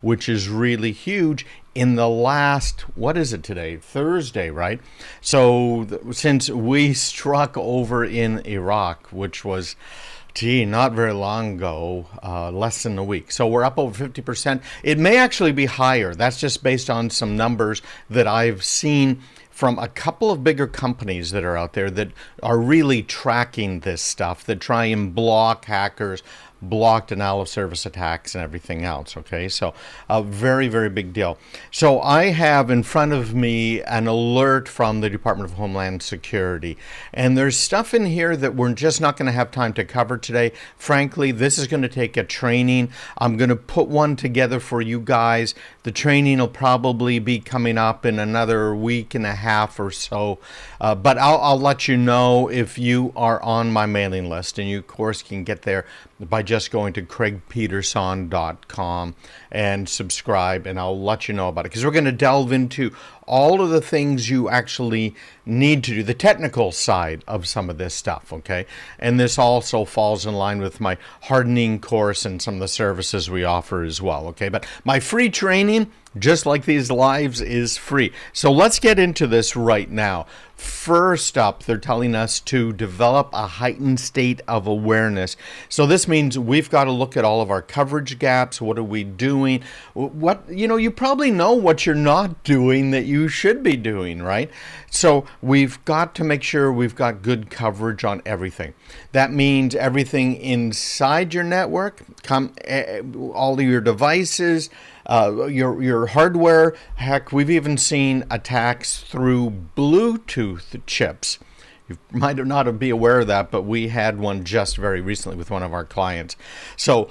which is really huge in the last, what is it today? Thursday, right? So since we struck over in Iraq, which was, not very long ago, less than a week. So we're up over 50%. It may actually be higher. That's just based on some numbers that I've seen from a couple of bigger companies that are out there that are really tracking this stuff, that try and block hackers, block denial of service attacks and everything else. Okay, so a very, very big deal. So I have in front of me an alert from the Department of Homeland Security, and there's stuff in here that we're just not going to have time to cover today. Frankly, this is going to take a training. I'm going to put one together for you guys. The training will probably be coming up in another week and a half or so, but I'll let you know if you are on my mailing list, and you of course can get there by just going to craigpeterson.com and subscribe, and I'll let you know about it, because we're going to delve into all of the things you actually need to do, the technical side of some of this stuff, okay? And this also falls in line with my hardening course and some of the services we offer as well, okay? But my free training, just like these lives, is free. So let's get into this right now. First up, they're telling us to develop a heightened state of awareness. So this means we've got to look at all of our coverage gaps. What are we doing? You probably know what you're not doing that you should be doing, right? So we've got to make sure we've got good coverage on everything. That means everything inside your network, all of your devices, your hardware. Heck, we've even seen attacks through Bluetooth chips. You might not be aware of that, but we had one just very recently with one of our clients. So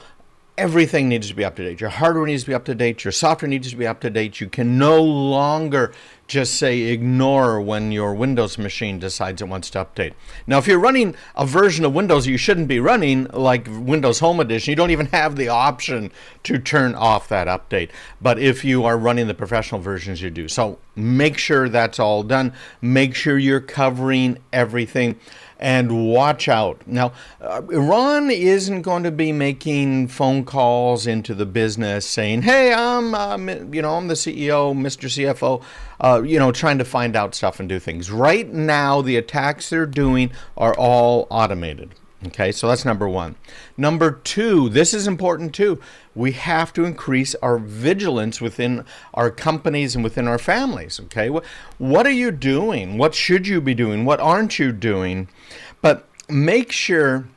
everything needs to be up to date. Your hardware needs to be up to date. Your software needs to be up to date. You can no longer just say ignore when your Windows machine decides it wants to update. Now, if you're running a version of Windows you shouldn't be running, like Windows Home Edition, you don't even have the option to turn off that update. But if you are running the professional versions, you do. So make sure that's all done. Make sure you're covering everything. And watch out. Now, Iran isn't going to be making phone calls into the business saying, hey, I'm the CEO, Mr. CFO, trying to find out stuff and do things. Right now, the attacks they're doing are all automated. Okay, so that's number one. Number two, this is important too. We have to increase our vigilance within our companies and within our families. Okay, what are you doing? What should you be doing? What aren't you doing? But make sure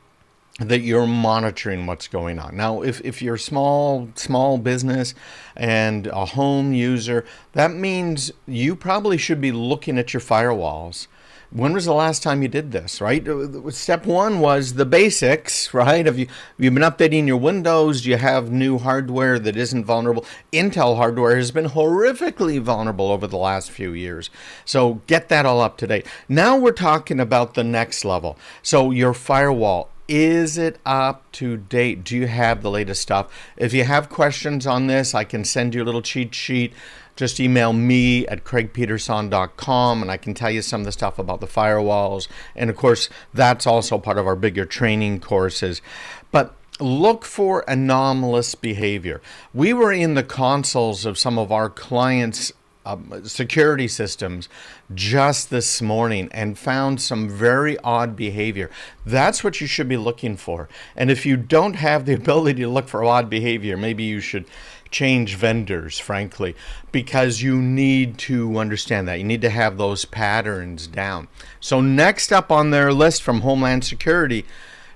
that you're monitoring what's going on. Now, if you're small business and a home user, that means you probably should be looking at your firewalls. When was the last time you did this, right? Step one was the basics, right? Have you been updating your Windows? Do you have new hardware that isn't vulnerable? Intel hardware has been horrifically vulnerable over the last few years. So get that all up to date. Now we're talking about the next level. So your firewall, is it up to date? Do you have the latest stuff? If you have questions on this, I can send you a little cheat sheet. Just email me at craigpeterson.com, and I can tell you some of the stuff about the firewalls. And of course, that's also part of our bigger training courses. But look for anomalous behavior. We were in the consoles of some of our clients' security systems just this morning and found some very odd behavior. That's what you should be looking for. And if you don't have the ability to look for odd behavior, maybe you should change vendors, frankly, because you need to understand that. You need to have those patterns down. So next up on their list from Homeland Security,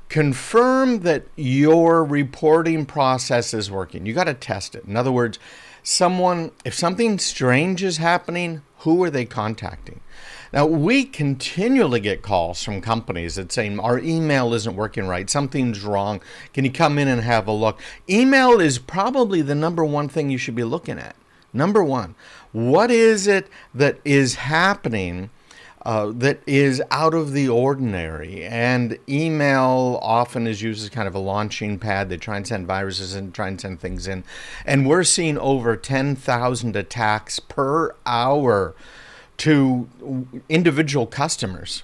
confirm that your reporting process is working. You got to test it. In other words, if something strange is happening, who are they contacting? Now, we continually get calls from companies that say, our email isn't working right, something's wrong, can you come in and have a look? Email is probably the number one thing you should be looking at. Number one, what is it that is happening that is out of the ordinary? And email often is used as kind of a launching pad. They try and send viruses and try and send things in. And we're seeing over 10,000 attacks per hour to individual customers.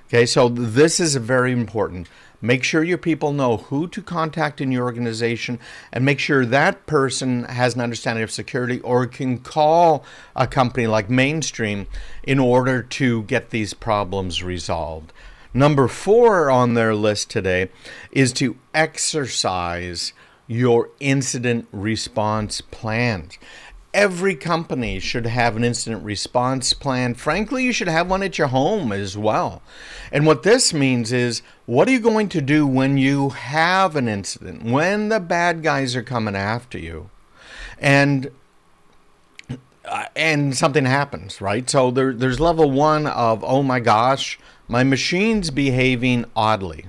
Okay, so this is very important. Make sure your people know who to contact in your organization, and make sure that person has an understanding of security or can call a company like Mainstream in order to get these problems resolved. Number 4 on their list today is to exercise your incident response plans. Every company should have an incident response plan. Frankly, you should have one at your home as well. And what this means is, what are you going to do when you have an incident, when the bad guys are coming after you, and something happens, right? So there's level 1 of, oh my gosh, my machine's behaving oddly.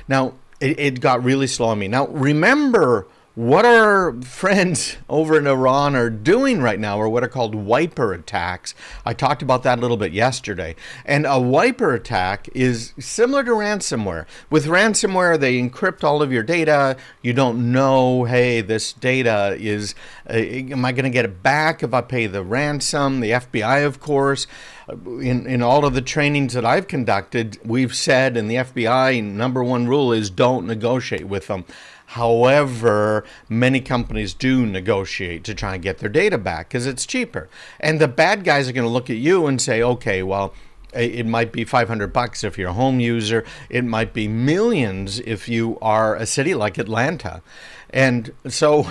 Now, it got really slow on me. Now, remember what our friends over in Iran are doing right now, or what are called wiper attacks. I talked about that a little bit yesterday. And a wiper attack is similar to ransomware. With ransomware, they encrypt all of your data. You don't know, hey, this data is, am I going to get it back if I pay the ransom? The FBI, of course, in all of the trainings that I've conducted, we've said, and the FBI number 1 rule is don't negotiate with them. However, many companies do negotiate to try and get their data back because it's cheaper. And the bad guys are going to look at you and say, okay, well, it might be $500 if you're a home user. It might be millions if you are a city like Atlanta. And so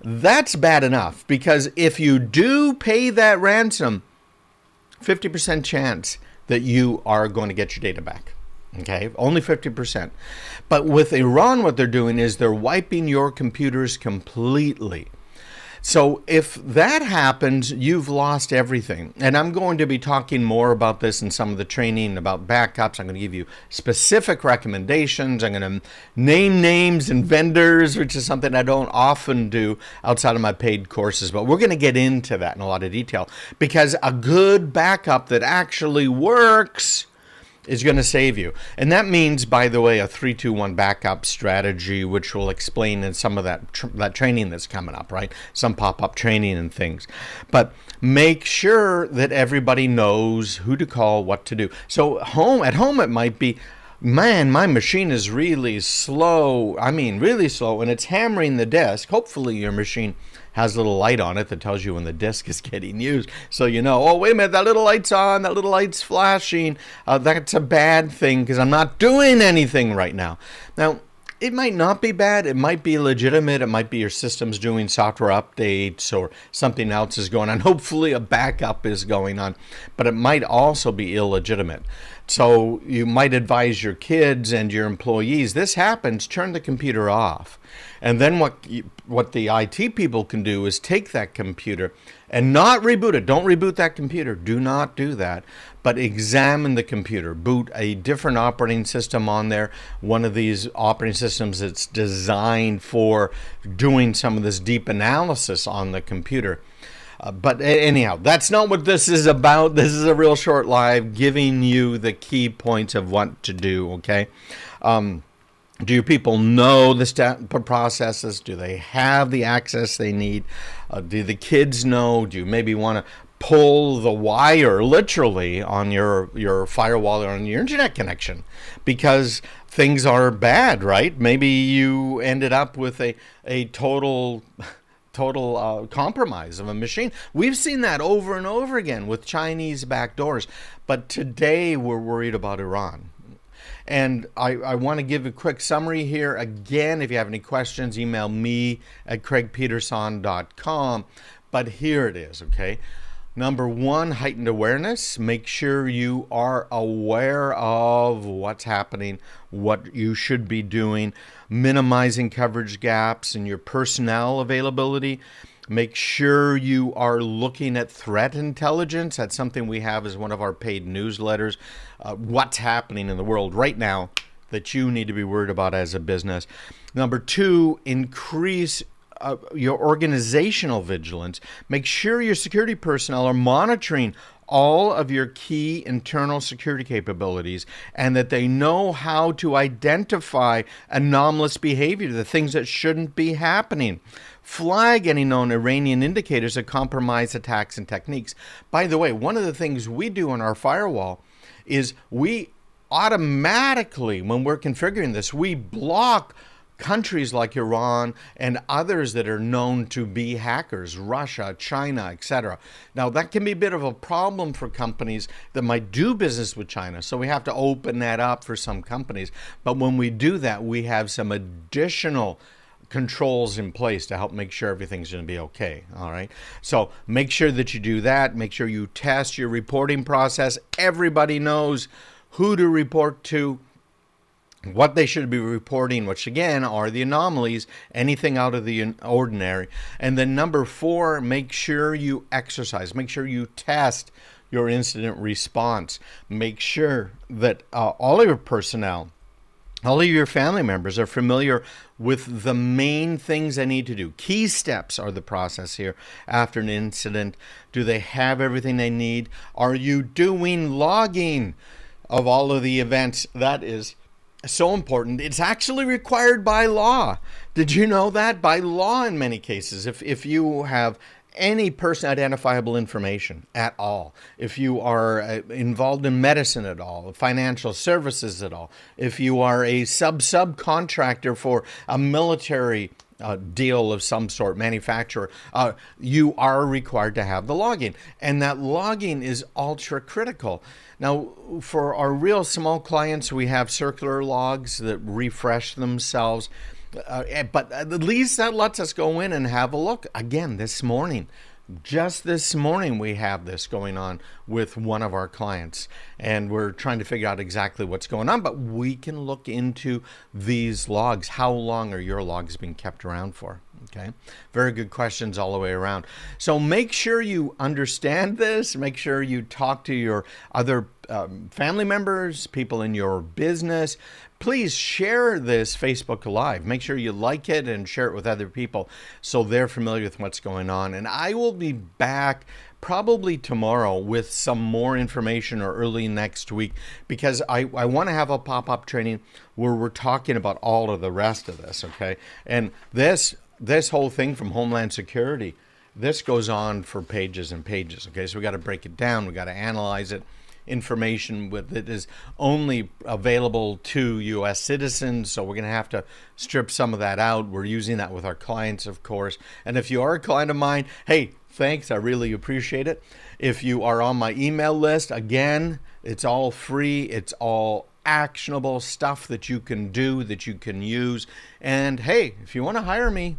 that's bad enough, because if you do pay that ransom, 50% chance that you are going to get your data back. Okay, only 50%. But with Iran, what they're doing is they're wiping your computers completely. So if that happens, you've lost everything. And I'm going to be talking more about this in some of the training about backups. I'm going to give you specific recommendations. I'm going to name names and vendors, which is something I don't often do outside of my paid courses. But we're going to get into that in a lot of detail, because a good backup that actually works is going to save you. And that means, by the way, a 3-2-1 backup strategy, which we'll explain in some of that training that's coming up, right? Some pop-up training and things. But make sure that everybody knows who to call, what to do. So at home it might be, man, my machine is really slow. I mean, really slow, and it's hammering the disk. Hopefully your machine has a little light on it that tells you when the disk is getting used. So you know, oh, wait a minute, that little light's on, that little light's flashing. That's a bad thing because I'm not doing anything right now. Now, it might not be bad. It might be legitimate. It might be your system's doing software updates or something else is going on. Hopefully a backup is going on. But it might also be illegitimate. So you might advise your kids and your employees, this happens, turn the computer off. And then what the IT people can do is take that computer and not reboot it. Don't reboot that computer. Do not do that. But examine the computer. Boot a different operating system on there. One of these operating systems that's designed for doing some of this deep analysis on the computer. But anyhow, that's not what this is about. This is a real short live giving you the key points of what to do, okay? Do your people know the processes? Do they have the access they need? Do the kids know? Do you maybe want to pull the wire literally on your firewall or on your internet connection because things are bad, right? Maybe you ended up with a total compromise of a machine. We've seen that over and over again with Chinese backdoors. But today we're worried about Iran. And I want to give a quick summary here. Again, if you have any questions, email me at craigpeterson.com. But here it is, okay? Number 1, heightened awareness. Make sure you are aware of what's happening, what you should be doing, minimizing coverage gaps in your personnel availability. Make sure you are looking at threat intelligence. That's something we have as one of our paid newsletters. What's happening in the world right now that you need to be worried about as a business. Number 2, increase your organizational vigilance. Make sure your security personnel are monitoring all of your key internal security capabilities and that they know how to identify anomalous behavior, the things that shouldn't be happening. Flag any known Iranian indicators of compromise attacks and techniques. By the way, one of the things we do on our firewall is we automatically, when we're configuring this, we block countries like Iran and others that are known to be hackers, Russia, China, etc. Now, that can be a bit of a problem for companies that might do business with China. So we have to open that up for some companies. But when we do that, we have some additional controls in place to help make sure everything's going to be okay. All right. So make sure that you do that. Make sure you test your reporting process. Everybody knows who to report to, what they should be reporting, which again are the anomalies, anything out of the ordinary. And then number 4, make sure you exercise. Make sure you test your incident response. Make sure that all of your personnel, all of your family members are familiar with the main things they need to do. Key steps are the process here after an incident. Do they have everything they need? Are you doing logging of all of the events? That is so important. It's actually required by law. Did you know that? By law in many cases. If you have any person identifiable information at all, if you are involved in medicine at all, financial services at all, if you are a subcontractor for a military deal of some sort, manufacturer, you are required to have the logging. And that logging is ultra critical. Now, for our real small clients, we have circular logs that refresh themselves. But at least that lets us go in and have a look. Again, just this morning, we have this going on with one of our clients, and we're trying to figure out exactly what's going on, but we can look into these logs. How long are your logs being kept around for? Okay, very good questions all the way around. So make sure you understand this. Make sure you talk to your other family members, people in your business. Please share this Facebook Live. Make sure you like it and share it with other people so they're familiar with what's going on. And I will be back probably tomorrow with some more information, or early next week, because I want to have a pop-up training where we're talking about all of the rest of this, okay? And this whole thing from Homeland Security, this goes on for pages and pages, okay? So we got to break it down. We got to analyze it. Information with it is only available to U.S. citizens, so we're going to have to strip some of that out. We're using that with our clients, of course. And if you are a client of mine, hey, thanks. I really appreciate it. If you are on my email list, again, it's all free. It's all actionable stuff that you can do, that you can use. And hey, if you want to hire me,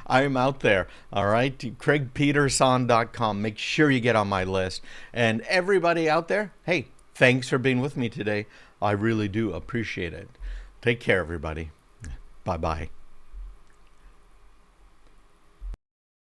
I'm out there. All right. CraigPeterson.com. Make sure you get on my list. And everybody out there, hey, thanks for being with me today. I really do appreciate it. Take care, everybody. Bye-bye.